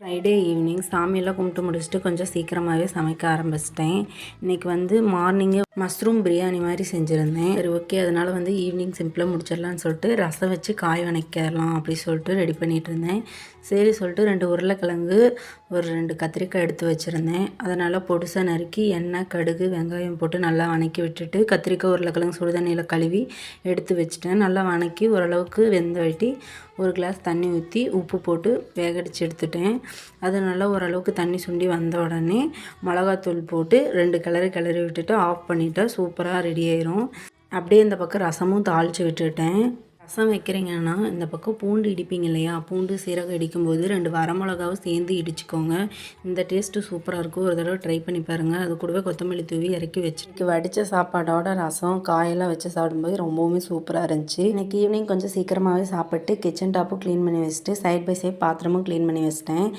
Friday evening சாமியெல்லாம் கும்பிட்டு முடிச்சுட்டு கொஞ்சம் சீக்கிரமாகவே சமைக்க ஆரம்பிச்சிட்டேன். இன்றைக்கி மார்னிங்கே மஷ்ரூம் பிரியாணி மாதிரி செஞ்சுருந்தேன். சரி ஓகே, அதனால் ஈவினிங் சிம்பிளாக முடிச்சிடலான்னு சொல்லிட்டு ரசம் வச்சு காய் வதக்கிடலாம் அப்படி சொல்லிட்டு ரெடி பண்ணிகிட்டு இருந்தேன். சரி சொல்லிட்டு 2 உருளைக்கிழங்கு, ஒரு 2 கத்திரிக்காய் எடுத்து வச்சுருந்தேன். அதனால் பொடுசாக நறுக்கி எண்ணெய், கடுகு, வெங்காயம் போட்டு நல்லா வதக்கி விட்டுட்டு கத்திரிக்காய், உருளைக்கிழங்கு சுடுதண்ணியில் கழுவி எடுத்து வச்சுட்டேன். நல்லா வதக்கி ஓரளவுக்கு வெந்த வட்டி 1 கிளாஸ் தண்ணி ஊற்றி உப்பு போட்டு வேகடிச்சு எடுத்துட்டேன். அது நல்லா ஓரளவுக்கு தண்ணி சுண்டி வந்த உடனே மிளகாத்தூள் போட்டு 2 கிளறி விட்டுட்டு ஆஃப் பண்ணிவிட்டா சூப்பராக ரெடி ஆயிரும். அப்படியே இந்த பக்கம் ரசமும் தாளித்து விட்டுட்டேன். ரசம் வைக்கிறீங்கன்னா இந்த பக்கம் பூண்டு இடிப்பீங்க இல்லையா, பூண்டு சீரகம் இடிக்கும்போது 2 வரமிளகாவும் சேர்ந்து இடிச்சுக்கோங்க. இந்த டேஸ்ட்டு சூப்பராக இருக்கும். ஒரு தடவை ட்ரை பண்ணி பாருங்கள். அது கூடவே கொத்தமல்லி தூவி இறக்கி வச்சு வடித்த சாப்பாடோட ரசம் காயெல்லாம் வச்சு சாப்பிடும்போது ரொம்பவுமே சூப்பராக இருந்துச்சு. இன்றைக்கி ஈவினிங் கொஞ்சம் சீக்கிரமாகவே சாப்பிட்டு கிச்சன் டாப்பும் க்ளீன் பண்ணி வச்சுட்டு சைட் பை சைட் பாத்திரமும் க்ளீன் பண்ணி வச்சிட்டேன்.